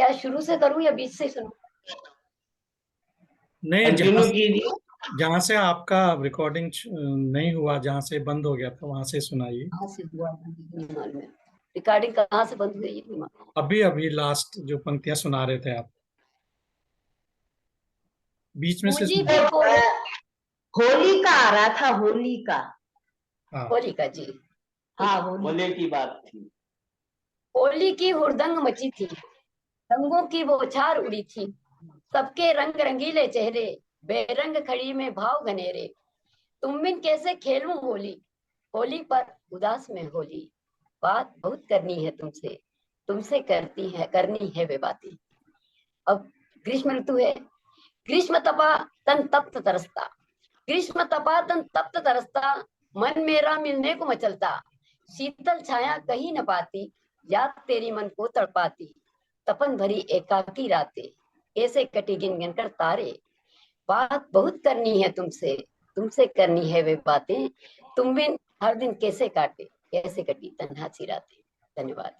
क्या शुरू से करूं या बीच से सुनूं? नहीं, कंटिन्यू कीजिए। जहाँ से आपका रिकॉर्डिंग नहीं हुआ, जहाँ से बंद हो गया था वहां से सुनाइए। कहाँ से हुआ नहीं मालूम है। रिकॉर्डिंग कहाँ से बंद हुई ये नहीं मालूम। अभी अभी लास्ट जो पंक्तियां सुना रहे थे आप, बीच में से मुझे सुना। भी कोई होली का आ रहा था, होली का। हाँ, होली का जी। हाँ, होली की बात थी। होली की हुड़दंग मची थी, रंगों की बौछार उड़ी थी, सबके रंग रंगीले चेहरे, बेरंग खड़ी में भाव घनेरे। तुम बिन कैसे खेलूं होली, होली पर उदास में होली। बात बहुत करनी है तुमसे, तुमसे करनी है वे बातें। अब ग्रीष्म ऋतु है। ग्रीष्म तपा तन तप्त तरसता, ग्रीष्म तपा तन तप्त तरसता, मन मेरा मिलने को मचलता। शीतल छाया कहीं न पाती, याद तेरी मन को तड़पाती। तपन भरी एकाकी रातें, ऐसे कटी गिन गिन कर तारे। बात बहुत करनी है तुमसे, तुमसे करनी है वे बातें। तुम बिन हर दिन कैसे काटे, कैसे कटी तन्हा सी रातें। धन्यवाद।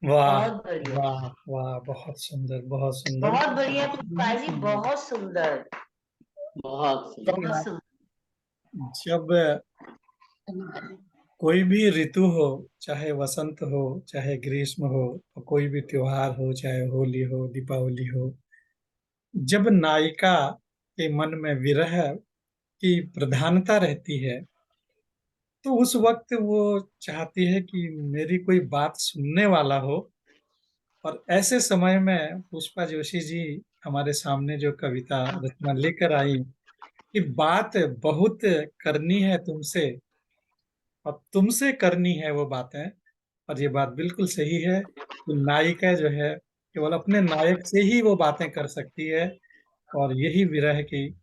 वाह बहुत बढ़िया, वाह वाह, बहुत सुंदर, बहुत सुंदर। बहुत बढ़िया पुष्पा जी, बहुत सुंदर, बहुत धन्यवाद। सुंदर। जब धन्यवाद। कोई भी ऋतु हो, चाहे वसंत हो, चाहे ग्रीष्म हो, और कोई भी त्योहार हो, चाहे होली हो, दीपावली हो, जब नायिका के मन में विरह की प्रधानता रहती है, तो उस वक्त वो चाहती है कि मेरी कोई बात सुनने वाला हो। और ऐसे समय में पुष्पा जोशी जी हमारे सामने जो कविता रचना लेकर आई कि बात बहुत करनी है तुमसे, और तुमसे करनी है वो बातें। और ये बात बिल्कुल सही है कि नायिका जो है केवल अपने नायक से ही वो बातें कर सकती है। और यही विरह की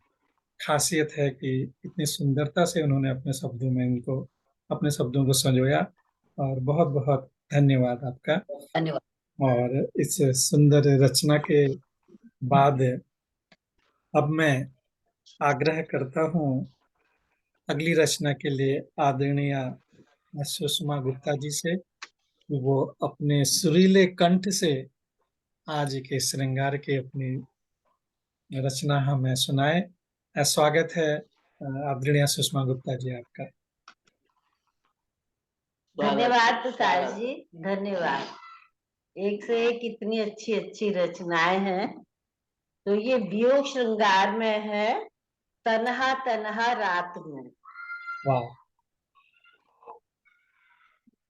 खासियत है कि इतनी सुंदरता से उन्होंने अपने शब्दों में उनको, अपने शब्दों को संजोया। और बहुत बहुत धन्यवाद आपका। धन्यवाद। और इस सुंदर रचना के बाद अब मैं आग्रह करता हूँ अगली रचना के लिए आदरणीय सुषमा गुप्ता जी से कि वो अपने सुरीले कंठ से आज के श्रृंगार के अपनी रचना हमें सुनाए। स्वागत है आदरणीय सुषमा गुप्ता जी आपका। धन्यवाद तुषार जी, धन्यवाद। एक से एक इतनी अच्छी अच्छी रचनाएं हैं। तो ये वियोग श्रृंगार में है, तन्हा तन्हा रात में। वाह।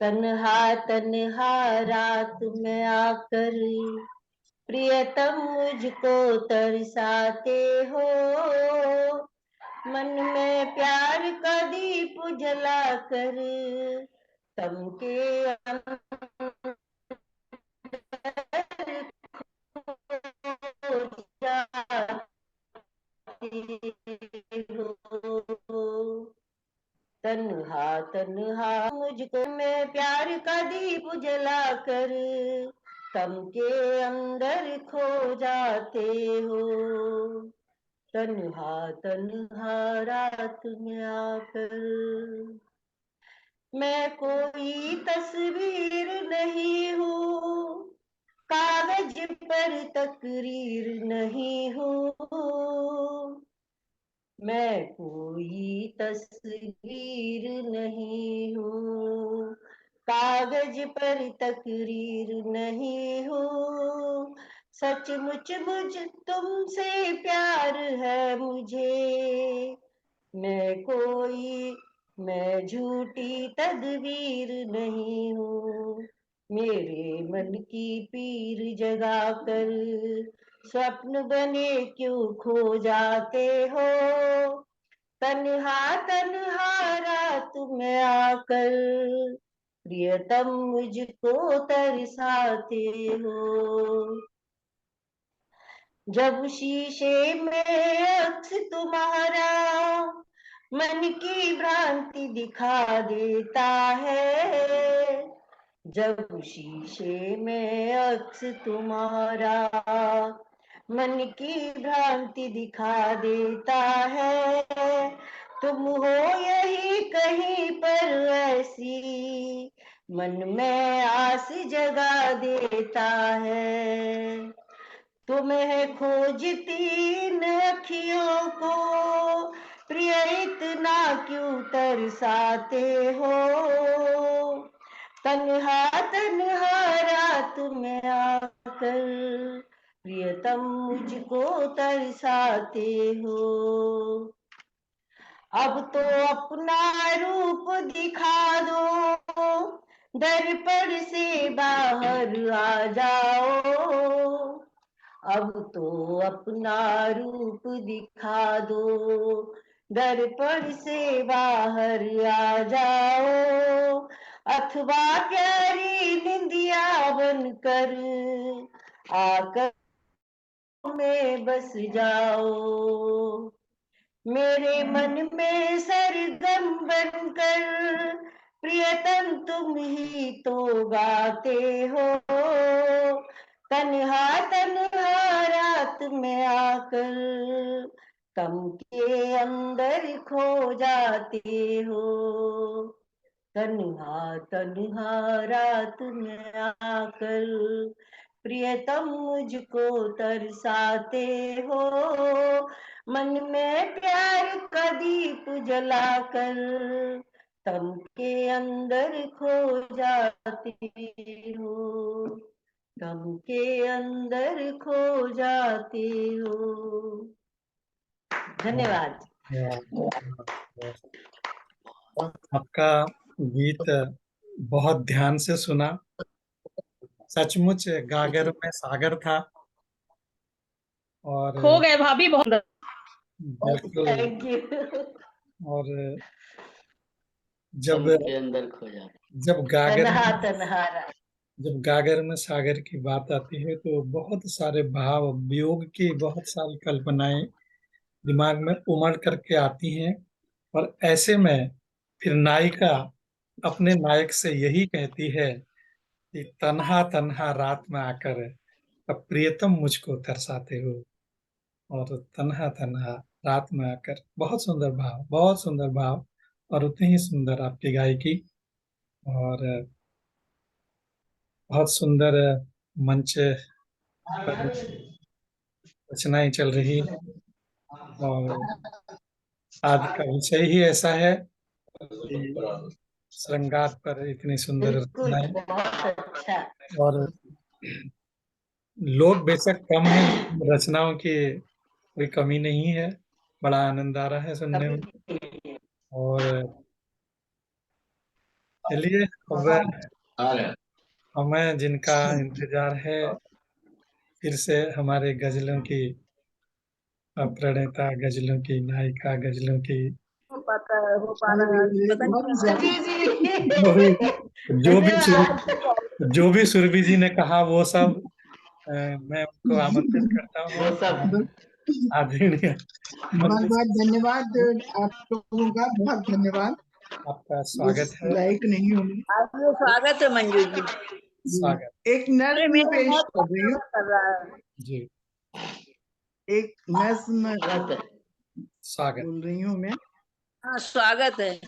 तन्हा तन्हा रात में आकर प्रियतम मुझको तरसाते हो, मन में प्यार का दीप जलाकर तम के अंदर खो जाते हो। तन्हा तन्हा मुझको मैं प्यार का दीप जलाकर तम के अंदर खो जाते हो। तन्हा तन्हा रात में आकर मैं कोई तस्वीर नहीं हूँ, कागज पर तकरीर नहीं हूँ। मैं कोई तस्वीर नहीं हूँ, कागज पर तकरीर नहीं हूँ। सचमुच मुझ तुमसे प्यार है मुझे, मैं झूठी तदबीर नहीं हूँ। मेरे मन की पीर जगा कर स्वप्न बने क्यों खो जाते हो। तन्हा तन्हा रात में आकर प्रियतम मुझको तरसाते हो। जब शीशे में अक्स तुम्हारा मन की भ्रांति दिखा देता है, जब शीशे में अक्स तुम्हारा मन की भ्रांति दिखा देता है, तुम हो यही कहीं पर ऐसी मन में आस जगा देता है। तुम्हें खोजती इन अखियों को प्रिय इतना क्यों तरसाते हो। तन्हा तन्हा रात में आकर प्रियतम मुझको तरसाते हो। अब तो अपना रूप दिखा दो, दर्पण से बाहर आ जाओ। अब तो अपना रूप दिखा दो, दर्पण से बाहर आ जाओ। अथवा प्यारी निंदिया बनकर आकर में बस जाओ। मेरे मन में सरगम बनकर प्रियतम तुम ही तो गाते हो। तन्हा तन्हा रात में आकर तम के अंदर खो जाते हो। तन्हा तन्हा रात में आकर प्रियतम मुझको तरसाते हो। मन में प्यार का दीप जलाकर तम के अंदर खो जाते हो। तम के अंदर खो जाते हो। धन्यवाद। आपका गीत बहुत ध्यान से सुना, सचमुच गागर में सागर था। और खो गए भाभी बहुत। बिल्कुल, थैंक यू। और जब के अंदर खो जाते। जब गागर तन्हा में तन्हा रात। जब गागर में सागर की बात आती है तो बहुत सारे भाव, वियोग की बहुत सारी कल्पनाएं दिमाग में उमड़ करके आती हैं। और ऐसे में फिर नायिका अपने नायक से यही कहती है कि तन्हा तन्हा रात में आकर अब प्रियतम मुझको तरसाते हो। और तन्हा तन्हा रात में आकर, बहुत सुंदर भाव, बहुत सुंदर भाव, और उतनी ही सुंदर आपकी गायकी। और बहुत सुंदर मंच पर रचनाएं चल रही है। और आज का विषय ही ऐसा है कि श्रृंगार पर इतनी सुंदर बिल्कुल, रचनाएं। बहुत अच्छा। और लोग बेशक कम हैं, लेकिन रचनाओं की कोई कमी नहीं है। बड़ा आनंद आ रहा है सुनने में। और चलिए, अब हमें जिनका इंतजार है फिर से हमारे गजलों की प्रणेता, गजलों की नायिका, गजलों की हो पाता है, हो पा रहा है, पता नहीं। जो भी जो भी धन्यवाद। जो भी सुरभि जी ने कहा वो सब मैं उनको आमंत्रित करता हूँ। वो सब आदरणीय बहुत बहुत धन्यवाद आप लोगों का, बहुत धन्यवाद। आपका इस स्वागत है। लायक नहीं होंगे। आपका स्वागत है मंजू जी। स्वागत एक अरे नज्म मेरा पेश बहुत कर रही हूँ। कर रहा है। जी, एक नज्म स्वागत। बोल रही हूँ मैं। हाँ, स्वागत है।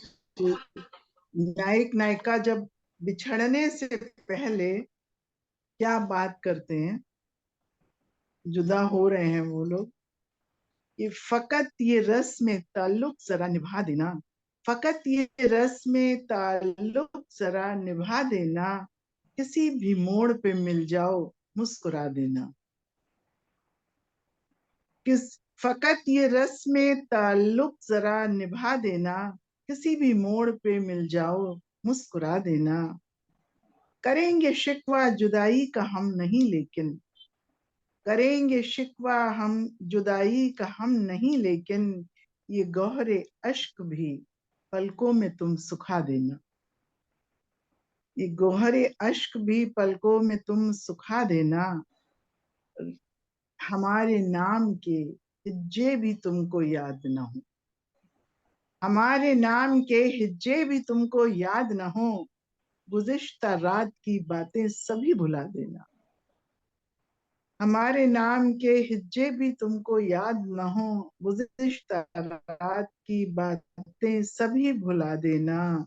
नायक नायिका जब बिछड़ने से पहले क्या बात करते हैं, जुदा हो रहे हैं वो लोग, कि फकत ये रस में ताल्लुक जरा निभा देना, फकत ये रस में ताल्लुक जरा निभा देना, किसी भी मोड़ पे मिल जाओ मुस्कुरा देना। फकत ये रस में ताल्लुक जरा निभा देना, किसी भी मोड़ पे मिल जाओ मुस्कुरा देना। करेंगे शिकवा जुदाई का हम नहीं, लेकिन करेंगे शिकवा हम जुदाई का हम नहीं, लेकिन ये गौहरे अश्क भी पलकों में तुम सुखा देना, ये गौहरे अश्क भी पलकों में तुम सुखा देना। हमारे नाम के हिज्जे भी तुमको याद न हो, हमारे नाम के हिज्जे भी तुमको याद न हो, गुज़िश्ता रात की बातें सभी भुला देना। हमारे नाम के हिज्जे भी तुमको याद न हो, गुज़िश्ता रात की बातें सभी भुला देना।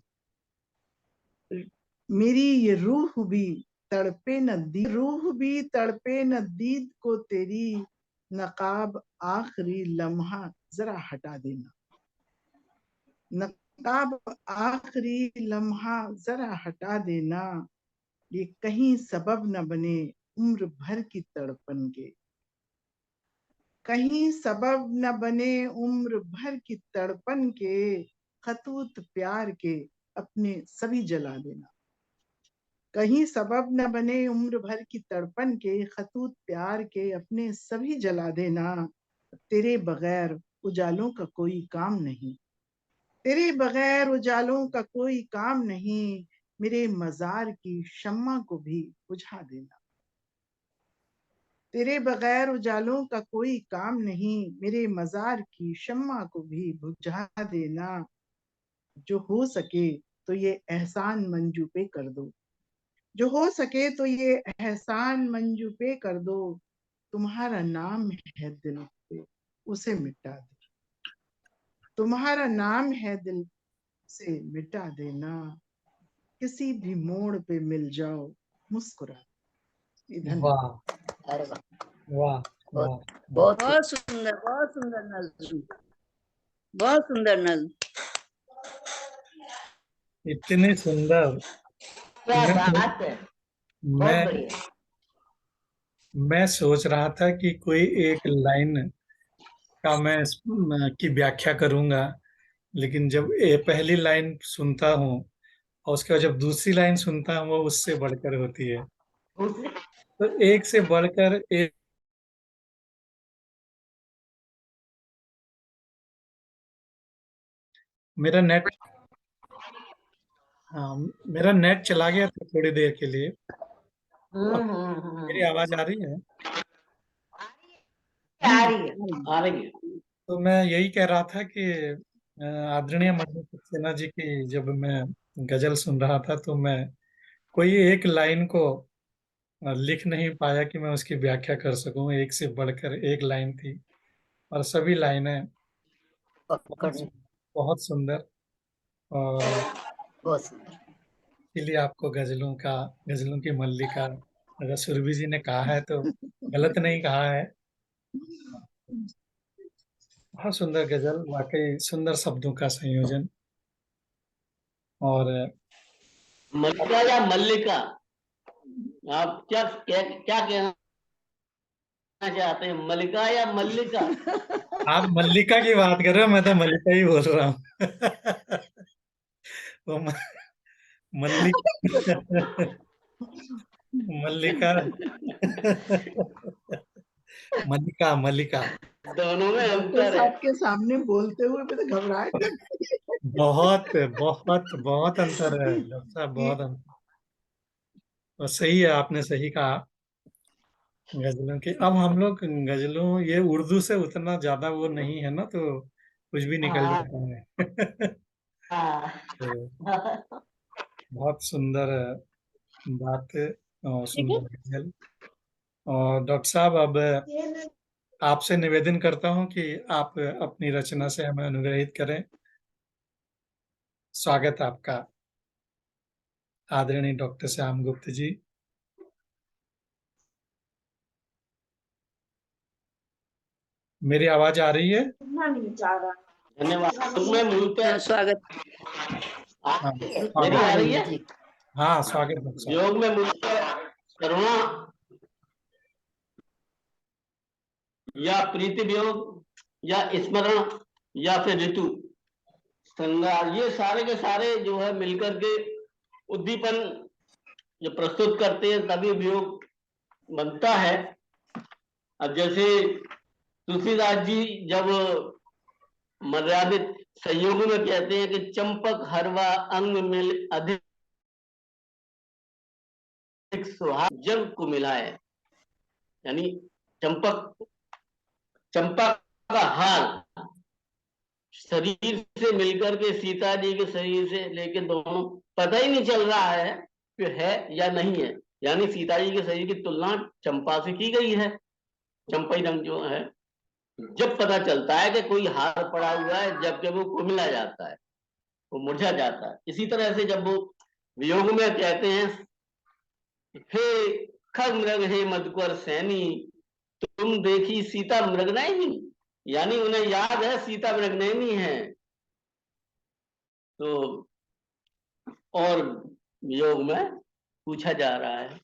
मेरी ये रूह भी तड़पे न दीद, रूह भी तड़पे न दीद को तेरी, नकाब आखिरी लम्हा जरा हटा देना, नकाब आखिरी लम्हा जरा हटा देना, ये कहीं सबब न बने उम्र भर की तड़पन के, कहीं सबब न बने उम्र भर की तड़पन के, खतूत प्यार के अपने सभी जला देना, कहीं सबब न बने उम्र भर की तड़पन के, खतूत प्यार के अपने सभी जला देना, तेरे बगैर उजालों का कोई काम नहीं, तेरे बगैर उजालों का कोई काम नहीं, मेरे मजार की शम्मा को भी बुझा देना, तेरे बगैर उजालों का कोई काम नहीं, मेरे मजार की शम्मा को भी बुझा देना, जो हो सके तो ये एहसान मंजू पे कर दो, जो हो सके तो ये एहसान मंजू पे कर दो, तुम्हारा नाम है दिल पे उसे मिटा दो, तुम्हारा नाम है दिल से मिटा देना, किसी भी मोड़ पे मिल जाओ मुस्कुरा दो। धन्यवाद। वाह अरे वाह, वाह वाह वाह। बहुत बहुत सुंदर नज्म, बहुत सुंदर नज्म। इतनी सुंदर। क्या मैं बात है, बहुत मैं बढ़िया। मैं सोच रहा था कि कोई एक लाइन का मैं की व्याख्या करूंगा, लेकिन जब ये पहली लाइन सुनता हूँ और उसके बाद जब दूसरी लाइन सुनता हूँ वो उससे बढ़कर होती है, दूसरी तो एक से बढ़कर एक। मेरा नेट, हाँ, मेरा नेट चला गया था थोड़ी देर के लिए। अब मेरी आवाज आ रही है? आ रही है, आ रही है। तो मैं यही कह रहा था कि आदरणीय मधु सक्सेना जी की जब मैं गजल सुन रहा था तो मैं कोई एक लाइन को लिख नहीं पाया कि मैं उसकी व्याख्या कर सकूं। एक से बढ़कर एक लाइन थी और सभी लाइनें पकड़, बहुत बहुत सुंदर। और बहुत सुंदर। इसीलिए आपको गजलों की मल्लिका अगर सुरभि जी ने कहा है तो गलत नहीं कहा है। बहुत सुंदर गजल, वाकई सुंदर शब्दों का संयोजन। और मल्लिका या मल्लिका, आप क्या क्या क्या कहना चाहते हैं, मल्लिका या मल्लिका? आप मल्लिका की बात कर रहे हो, मैं तो मल्लिका ही बोल रहा हूँ। वो मल्लिका मल्लिका मल्लिका मल्लिका। दोनों में डॉक्टर अंतर है। साहब के सामने बोलते हुए मुझे घबराहट लगती है। बहुत बहुत बहुत अंतर है डॉक्टर साहब, बहुत अंतर। और सही है, आपने सही कहा। गजलों की अब हम लोग गजलों ये उर्दू से उतना ज्यादा वो नहीं है ना, तो कुछ भी निकल हाँ जाता है। हाँ तो बहुत सुंदर बात और सुंदर गजल। और डॉक्टर साहब, अब आपसे निवेदन करता हूं कि आप अपनी रचना से हमें अनुग्रहित करें। स्वागत है आपका, आदरणीय डॉक्टर श्याम गुप्त जी। मेरी आवाज आ रही है? धन्यवाद। मैं मूल पे स्वागत। हाँ, मेरी स्वागत। आ रही है। जी, हाँ, स्वागत डॉक्टर साहब। योग में मूल पे करुणा या प्रीति वियोग या स्मरण या फिर ऋतु श्रृंगार, ये सारे के सारे जो है मिलकर के उद्दीपन जो प्रस्तुत करते हैं तभी वियोग बनता है। अब जैसे तुलसीदास जी जब मर्यादित संयोगों में कहते हैं कि चंपक हरवा अंग मिल अधिक सुहाग जग को मिलाए, यानी चंपक चंपा का हार शरीर से मिलकर के सीता जी के शरीर से लेके दोनों पता ही नहीं चल रहा है कि है या नहीं है, यानी सीता जी के शरीर की तुलना चंपा से की गई है। चंपई रंग जो है, जब पता चलता है कि कोई हार पड़ा हुआ है, जब जब वो कुमिला जाता है, वो मुरझा जाता है। इसी तरह से जब वो वियोग में कहते हैं हे खग मृग हे मधुकर सैनी, तुम देखी सीता मृग नैनी, यानी उन्हें याद है सीता मृग नैनी है। तो और योग में पूछा जा रहा है।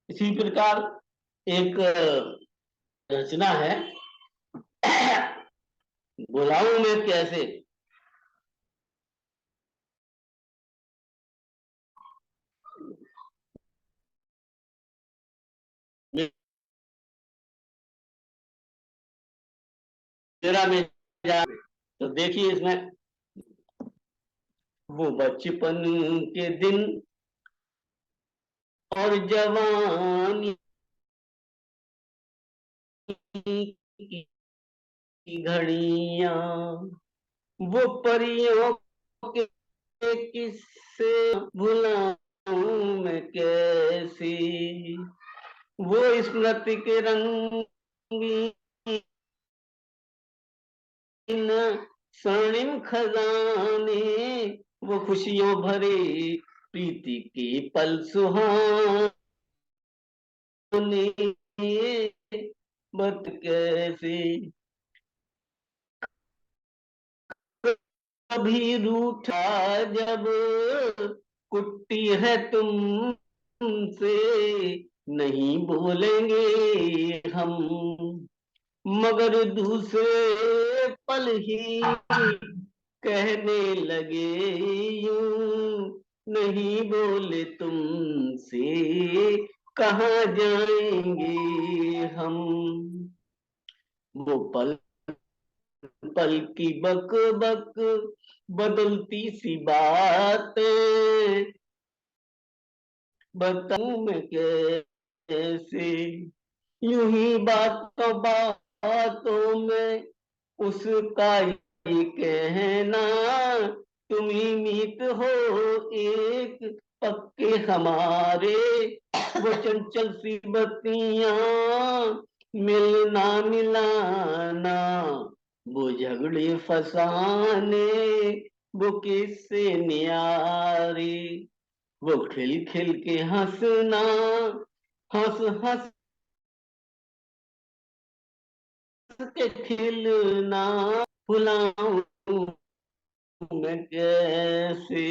इसी प्रकार एक रचना है बुलाऊं मैं कैसे। मेरा में तो देखिए इसमें वो बचपन के दिन और जवानी की घड़ियां, वो परियों के किस्से भुलाऊं मैं कैसी, वो स्मृति के रंगीन स्वर्णिम खजाने, वो खुशियों भरे प्रीति के पल सुहाने, बत कैसे कभी रूठा जब कुट्टी है तुमसे, नहीं बोलेंगे हम मगर दूसरे पल ही कहने लगे यूं, नहीं बोले तुमसे कहाँ जाएंगे हम। वो पल पल की बक बक बदलती सी बातें, बताऊं मैं कैसे, यूं ही बातों बातों में उसका ये कहना, तुम ही मीत हो एक पक्के हमारे, वो चंचल सी बत्तियां मिलना मिलाना, वो झगड़े फसाने वो किससे न्यारे, वो खिल खिल के हंसना, हंस हंस के खिलना, भुलाऊं मैं कैसे।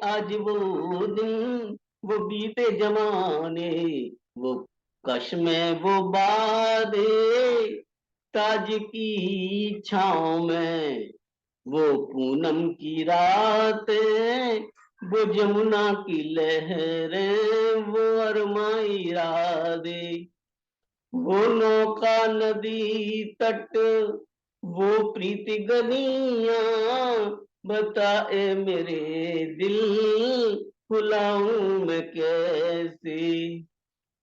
आज वो दिन वो बीते जमाने, वो कश में वो बादे, ताज की छाँव में वो पूनम की रातें, वो जमुना की लहरें वो अरमाई राधे, वो नौका नदी तट वो प्रीति गलियां, बताए मेरे दिल भुलाऊं मैं कैसे,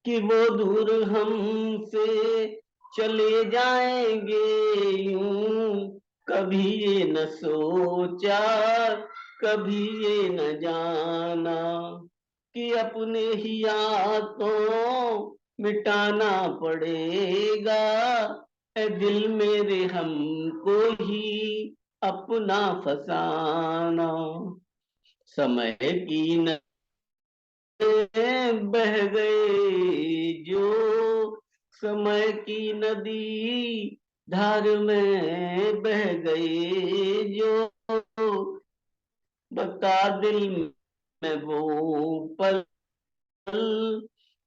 कि वो दूर हमसे चले जाएंगे यूं, कभी ये न सोचा कभी ये न जाना, कि अपने ही हाथों मिटाना पड़ेगा, ए दिल मेरे हमको ही अपना फसाना, समय की न बह गए जो समय की नदी, धार में बह गए जो, बता दिल में वो पल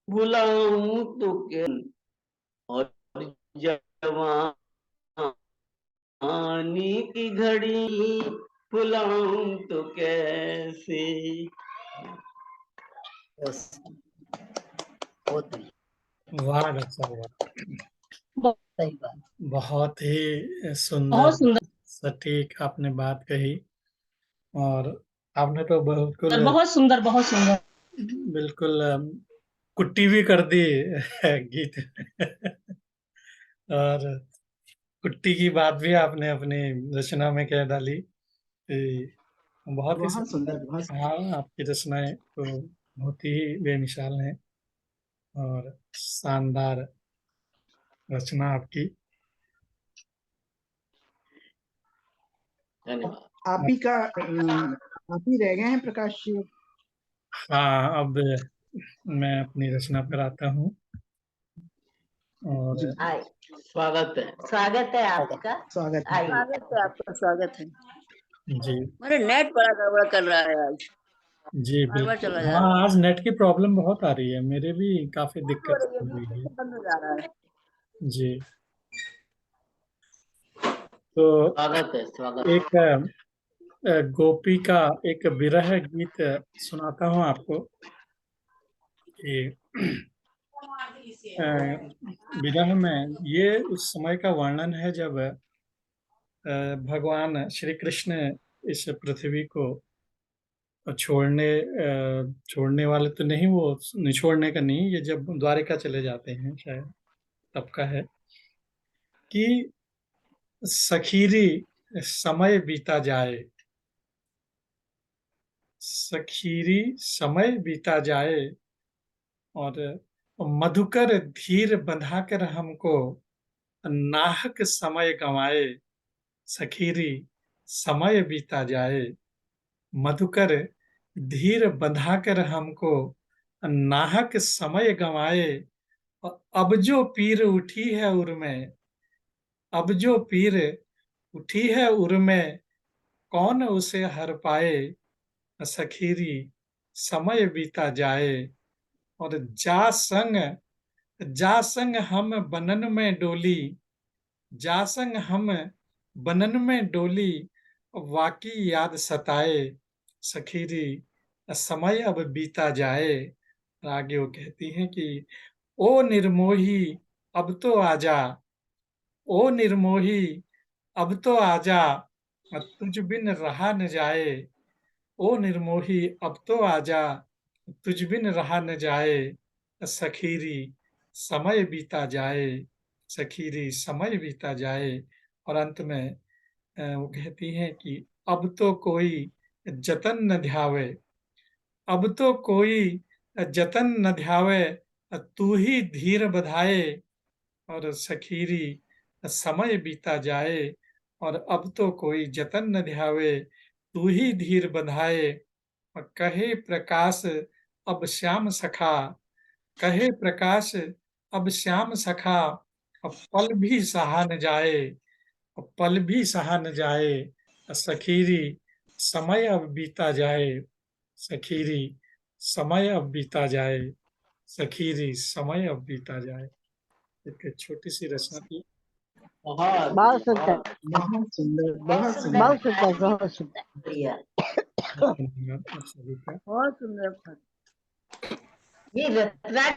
भुलाऊं तो क्या, और जवानी की घड़ी भुलाऊं तो कैसे। बहुत बढ़िया, वाह डॉक्टर साहब, वाह। सही बात। बहुत ही सुंदर बहुत सुंदर, सटीक आपने बात कही। और आपने तो बिल्कुल बहुत सुंदर, बहुत सुंदर। बिल्कुल कुट्टी भी कर दी गीत और कुट्टी की बात भी आपने अपनी रचना में कह डाली। बहुत ही बहुत सुंदर, बहुत सुंदर। हाँ, आपकी रचनाएं तो बहुत ही बेमिसाल हैं और शानदार रचना आपकी। धन्यवाद। आप ही का आप ही रह गए हैं प्रकाश जी। हाँ, अब मैं अपनी रचना पर आता हूँ और आए, स्वागत है। स्वागत है आपका। स्वागत है। आइए। स्वागत है आपका, स्वागत है। जी मेरे नेट बड़ा गड़बड़ कर रहा है आज, जी बार बार बिल्कुल। चला जा हाँ, रहा है। आज नेट की प्रॉब्लम बहुत आ रही है, मेरे भी काफी हो दिक्कत रही है, हो बीच रही बीच है। से बंद हो जा रहा है। जी, तो स्वागत है, स्वागत। एक गोपी का एक विरह गीत सुनाता हूँ आपको कि अ, विरह में ये उस समय का वर्णन है जब भगवान श्री कृष्ण इस पृथ्वी को छोड़ने वाले तो नहीं, वो निछोड़ने का नहीं, ये जब द्वारिका चले जाते हैं शायद तब का है कि सखीरी समय बीता जाए, सखीरी समय बीता जाए और मधुकर धीर बंधाकर हमको नाहक समय गंवाए, सखीरी समय बीता जाए, मधुकर धीर बंधाकर हमको नाहक समय गंवाए, और अब जो पीर उठी है उर में, अब जो पीर उठी है उर में, कौन उसे हर पाए, सखीरी समय बीता जाए। और जा संग हम बनन में डोली, जा संग हम बनन में डोली, वाकी याद सताए, सखीरी समय अब बीता जाए। और आगे वो कहती हैं कि ओ निर्मोही अब तो आजा, ओ निर्मोही अब तो आजा, तुझ बिन रहा न जाए, ओ निर्मोही अब तो आजा, तुझ बिन रहा न जाए, सखीरी समय बीता जाए, सखीरी समय बीता जाए। और अंत में वो कहती हैं कि अब तो कोई जतन न ध्यावे, अब तो कोई जतन न ध्यावे, तू ही धीर बधाए, और सखीरी समय बीता जाए। और अब तो कोई जतन न ध्यावे, तू ही धीर बंधाए, और कहे प्रकाश अब श्याम सखा, कहे प्रकाश अब श्याम सखा, अब पल भी सहा न जाए, अब पल भी सहा न जाए, सखीरी समय अब बीता जाए, सखीरी समय अब बीता जाए, सखीरी समय अब बीता जाए। एक छोटी सी रचना थी। बहुत बहुत सुंदर, बहुत सुंदर, बहुत बहुत सुंदर। बहुत सुंदर, सुंदर, बहुत सुंदर, बढ़िया। धन्यवाद आप सभी का। बहुत सुंदर। ये रत्ना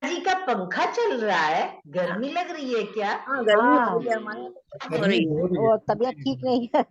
जी का पंखा चल रहा है, गर्मी लग रही है क्या? हाँ, गर्मी हो रही है, हमारे यहाँ तो गर्मी हो गर्मी रही है, हो रही और है। तबीयत ठीक नहीं है।